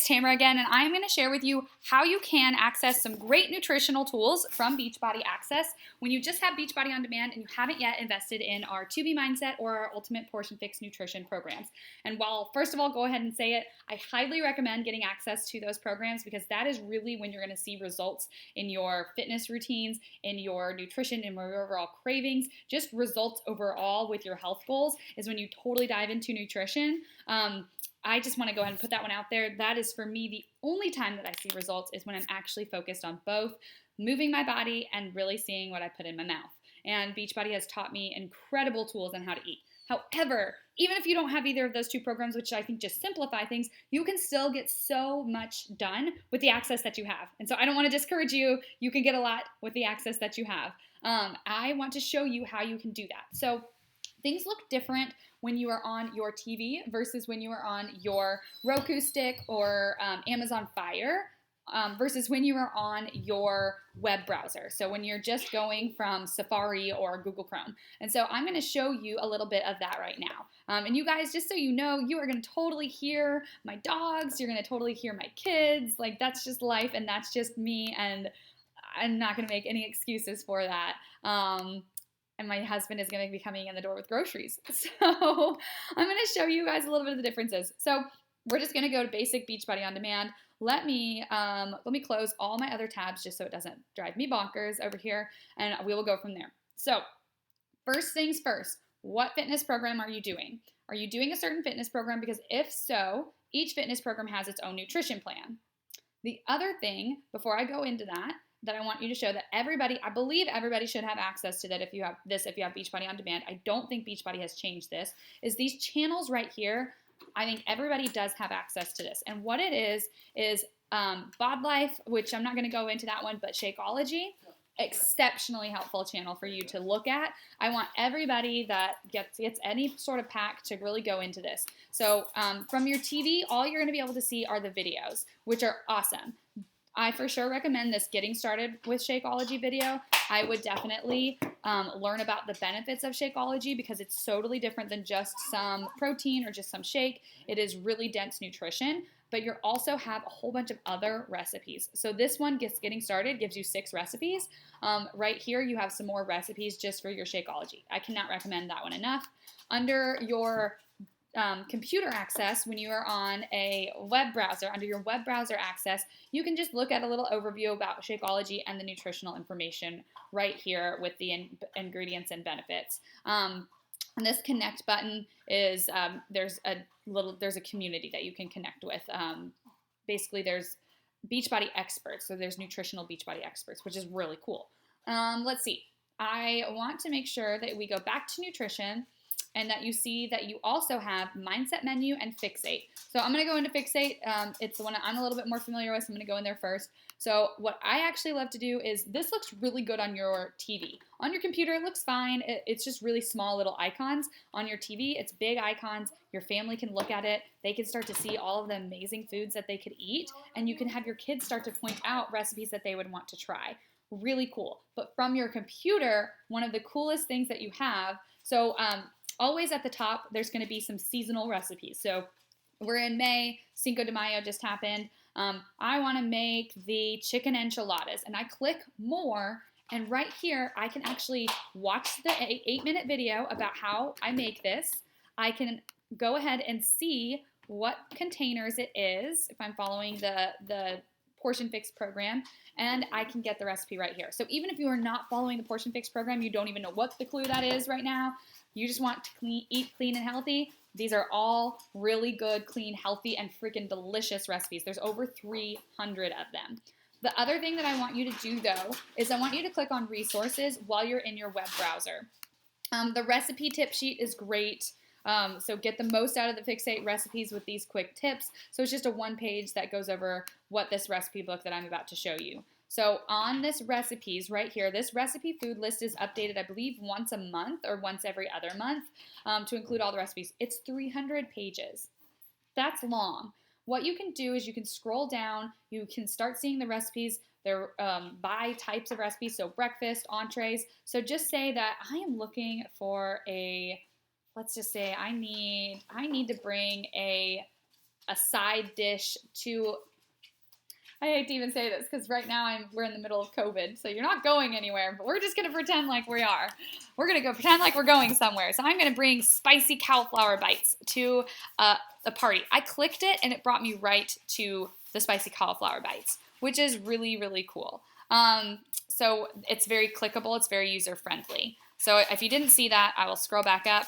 Tamara again, and I'm going to share with you how you can access some great nutritional tools from Beachbody Access when you just have Beachbody On Demand and you haven't yet invested in our 2B Mindset or our Ultimate Portion Fix Nutrition programs. And while, first of all, go ahead and say it, I highly recommend getting access to those programs because that is really when you're going to see results in your fitness routines, in your nutrition, in your overall cravings, just results overall with your health goals is when you totally dive into nutrition. I just want to go ahead and put that one out there. That is for me the only time that I see results is when I'm actually focused on both moving my body and really seeing what I put in my mouth. And Beachbody has taught me incredible tools on how to eat. However, even if you don't have either of those two programs, which I think just simplify things, you can still get so much done with the access that you have. And so I don't want to discourage you. You can get a lot with the access that you have. I want to show you how you can do that. So things look different when you are on your TV versus when you are on your Roku stick or Amazon Fire versus when you are on your web browser. So when you're just going from Safari or Google Chrome. And so I'm going to show you a little bit of that right now. And you guys, just so you know, you are going to totally hear my dogs. You're going to totally hear my kids. Like, that's just life and that's just me. And I'm not going to make any excuses for that. And my husband is going to be coming in the door with groceries. So I'm going to show you guys a little bit of the differences. So we're just going to go to basic Beachbody On Demand. Let me close all my other tabs just so it doesn't drive me bonkers over here, and we will go from there. So first things first, what fitness program are you doing? Are you doing a certain fitness program? Because if so, each fitness program has its own nutrition plan. The other thing, before I go into that I want you to show that everybody, I believe everybody should have access to that if you have Beachbody On Demand. I don't think Beachbody has changed this, is these channels right here. I think everybody does have access to this. And what it is Bod Life, which I'm not going to go into that one, but Shakeology, exceptionally helpful channel for you to look at. I want everybody that gets any sort of pack to really go into this. So from your TV, all you're going to be able to see are the videos, which are awesome. I for sure recommend this Getting Started with Shakeology video. I would definitely learn about the benefits of Shakeology because it's totally different than just some protein or just some shake. It is really dense nutrition, but you also have a whole bunch of other recipes. So this one, Getting Started, gives you 6 recipes. Right here, you have some more recipes just for your Shakeology. I cannot recommend that one enough. Under your computer access, when you are on a web browser, under your web browser access, you can just look at a little overview about Shakeology and the nutritional information right here with the ingredients and benefits. And this connect button is there's a community that you can connect with. Basically, there's Beachbody experts, so there's nutritional Beachbody experts, which is really cool. Let's see. I want to make sure that we go back to nutrition, and that you see that you also have Mindset Menu and Fixate. So I'm going to go into Fixate. It's the one that I'm a little bit more familiar with, so I'm going to go in there first. So what I actually love to do is, this looks really good on your TV. On your computer, it looks fine. It's just really small little icons. On your TV, it's big icons. Your family can look at it. They can start to see all of the amazing foods that they could eat, and you can have your kids start to point out recipes that they would want to try. Really cool. But from your computer, one of the coolest things that you have, so always at the top, there's going to be some seasonal recipes. So we're in May, Cinco de Mayo just happened. I want to make the chicken enchiladas, and I click more, and right here, I can actually watch the 8-minute video about how I make this. I can go ahead and see what containers it is, if I'm following the Portion Fix program, and I can get the recipe right here. So even if you are not following the Portion Fix program, you don't even know what the clue that is right now, you just want to eat clean and healthy, these are all really good, clean, healthy, and freaking delicious recipes. There's over 300 of them. The other thing that I want you to do, though, is I want you to click on resources while you're in your web browser. The recipe tip sheet is great. So get the most out of the Fixate recipes with these quick tips. So it's just a one page that goes over what this recipe book that I'm about to show you. So on this recipes right here, this recipe food list is updated, I believe, once a month or once every other month to include all the recipes. It's 300 pages. That's long. What you can do is you can scroll down, you can start seeing the recipes. They're by types of recipes, so breakfast, entrees. So just say that I am looking for let's just say I need to bring a a side dish to, I hate to even say this because right now we're in the middle of COVID, so you're not going anywhere, but we're just going to pretend like we are. We're going to go pretend like we're going somewhere. So I'm going to bring spicy cauliflower bites to a party. I clicked it and it brought me right to the spicy cauliflower bites, which is really, really cool. So it's very clickable. It's very user-friendly. So if you didn't see that, I will scroll back up.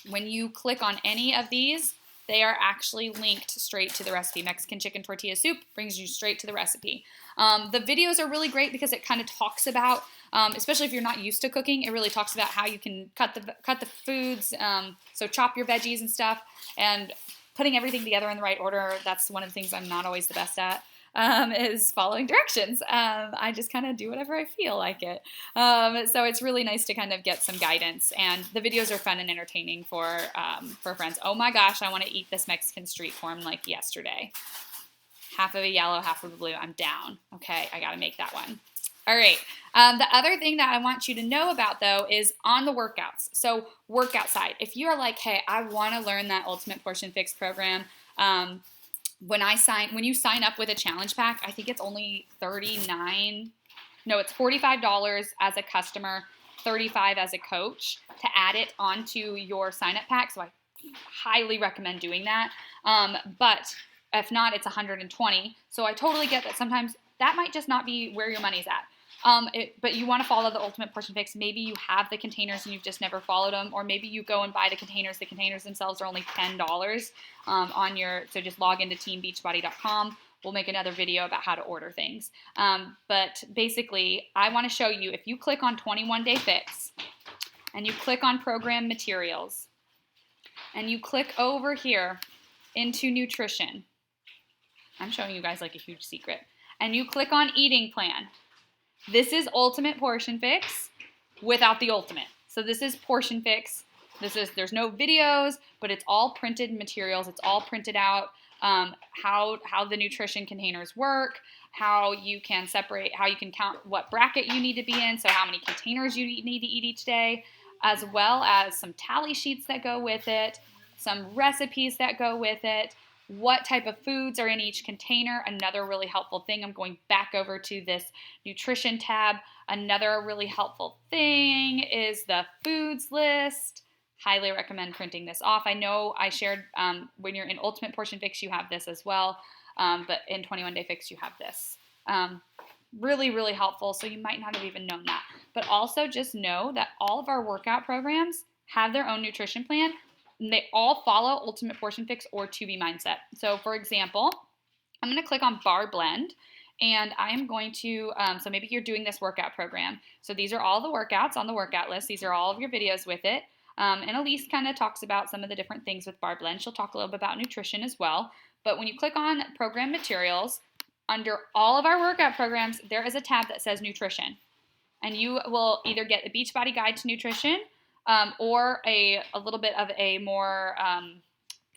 When you click on any of these, they are actually linked straight to the recipe. Mexican chicken tortilla soup brings you straight to the recipe. The videos are really great because it kind of talks about, especially if you're not used to cooking, it really talks about how you can cut the foods, so chop your veggies and stuff, and putting everything together in the right order. That's one of the things I'm not always the best at. Is following directions. I just kind of do whatever I feel like it. So it's really nice to kind of get some guidance, and the videos are fun and entertaining for friends. Oh my gosh, I want to eat this Mexican street corn like yesterday. Half of a yellow, half of a blue. I'm down. Okay, I got to make that one. All right. The other thing that I want you to know about, though, is on the workouts. So workout side. If you are like, hey, I want to learn that Ultimate Portion Fix program, when you sign up with a challenge pack, I think it's only it's $45 as a customer, $35 as a coach to add it onto your sign up pack. So I highly recommend doing that. But if not, it's $120. So I totally get that sometimes that might just not be where your money's at. But you want to follow the Ultimate Portion Fix. Maybe you have the containers and you've just never followed them, or maybe you go and buy the containers. The containers themselves are only $10 so just log into teambeachbody.com. We'll make another video about how to order things. But basically, I want to show you, if you click on 21 Day Fix and you click on Program Materials and you click over here into Nutrition, I'm showing you guys like a huge secret, and you click on Eating Plan. This is Ultimate Portion Fix without the Ultimate. So this is Portion Fix. There's no videos, but it's all printed materials. It's all printed out, how the nutrition containers work, how you can count what bracket you need to be in, so how many containers you need to eat each day, as well as some tally sheets that go with it, some recipes that go with it, what type of foods are in each container. Another really helpful thing, I'm going back over to this nutrition tab. Another really helpful thing is the foods list. Highly recommend printing this off. I know I shared when you're in Ultimate Portion Fix, you have this as well, but in 21 Day Fix, you have this. Really, really helpful, so you might not have even known that. But also just know that all of our workout programs have their own nutrition plan. And they all follow Ultimate Portion Fix or 2B Mindset. So for example, I'm going to click on Bar Blend, and I am going to, so maybe you're doing this workout program. So these are all the workouts on the workout list. These are all of your videos with it. And Elise kind of talks about some of the different things with Bar Blend. She'll talk a little bit about nutrition as well. But when you click on Program Materials, under all of our workout programs, there is a tab that says Nutrition. And you will either get the Beachbody Guide to Nutrition, or a little bit of a more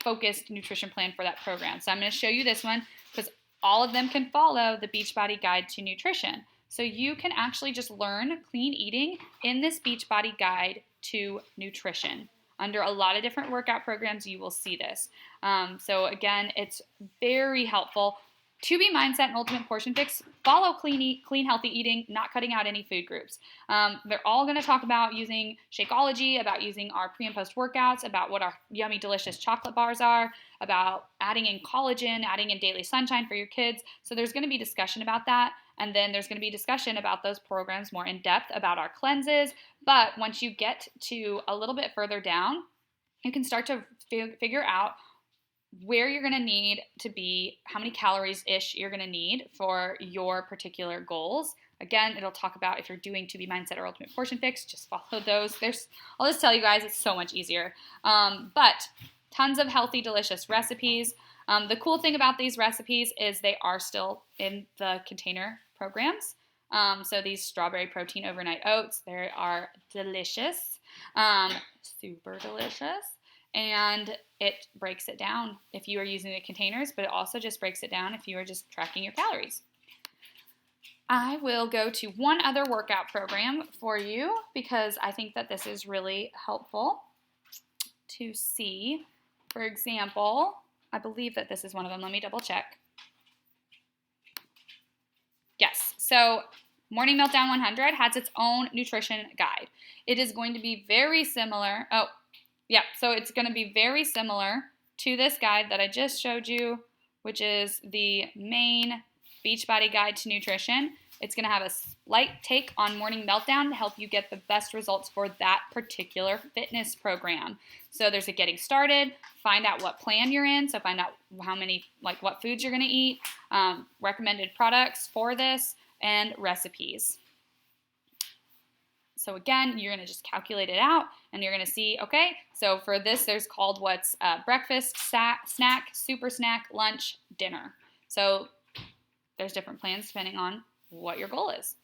focused nutrition plan for that program. So I'm going to show you this one because all of them can follow the Beachbody Guide to Nutrition. So you can actually just learn clean eating in this Beachbody Guide to Nutrition. Under a lot of different workout programs, you will see this. So again, it's very helpful. 2B Mindset and Ultimate Portion Fix follow clean, healthy eating, not cutting out any food groups. They're all going to talk about using Shakeology, about using our pre and post workouts, about what our yummy, delicious chocolate bars are, about adding in collagen, adding in daily sunshine for your kids. So there's going to be discussion about that. And then there's going to be discussion about those programs more in depth about our cleanses. But once you get to a little bit further down, you can start to figure out where you're going to need to be, how many calories-ish you're going to need for your particular goals. Again, it'll talk about if you're doing 2B Mindset or Ultimate Portion Fix, just follow those. I'll just tell you guys, it's so much easier. But tons of healthy, delicious recipes. The cool thing about these recipes is they are still in the container programs. So these strawberry protein overnight oats, they are delicious, super delicious. And it breaks it down if you are using the containers, but it also just breaks it down if you are just tracking your calories. I will go to one other workout program for you because I think that this is really helpful to see. For example, I believe that this is one of them. Let me double check. Yes, so Morning Meltdown 100 has its own nutrition guide. It is going to be very similar. Oh, yeah, so it's going to be very similar to this guide that I just showed you, which is the main Beachbody Guide to Nutrition. It's going to have a slight take on Morning Meltdown to help you get the best results for that particular fitness program. So there's a getting started, find out what plan you're in, so find out how many, like what foods you're going to eat, recommended products for this, and recipes. So again, you're going to just calculate it out, and you're going to see, okay, so for this, there's called what's breakfast, snack, super snack, lunch, dinner. So there's different plans depending on what your goal is.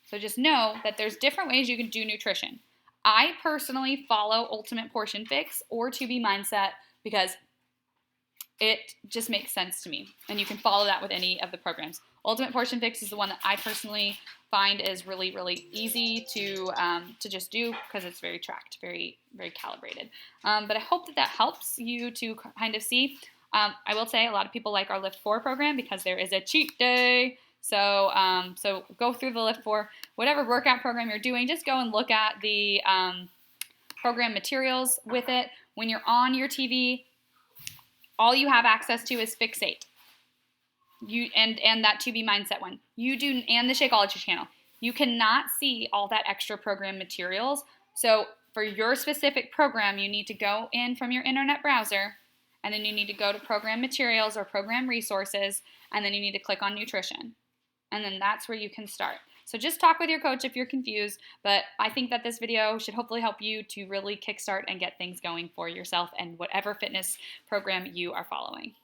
So just know that there's different ways you can do nutrition. I personally follow Ultimate Portion Fix or 2B Mindset because it just makes sense to me, and you can follow that with any of the programs. Ultimate Portion Fix is the one that I personally find is really, really easy to just do because it's very tracked, very, very calibrated. But I hope that that helps you to kind of see. I will say a lot of people like our Lift 4 program because there is a cheat day. So so go through the Lift 4, whatever workout program you're doing, just go and look at the program materials with it. When you're on your TV, all you have access to is Fixate. And that 2B Mindset one. And the Shakeology channel. You cannot see all that extra program materials. So for your specific program, you need to go in from your internet browser, and then you need to go to program materials or program resources, and then you need to click on nutrition. And then that's where you can start. So just talk with your coach if you're confused, but I think that this video should hopefully help you to really kickstart and get things going for yourself and whatever fitness program you are following.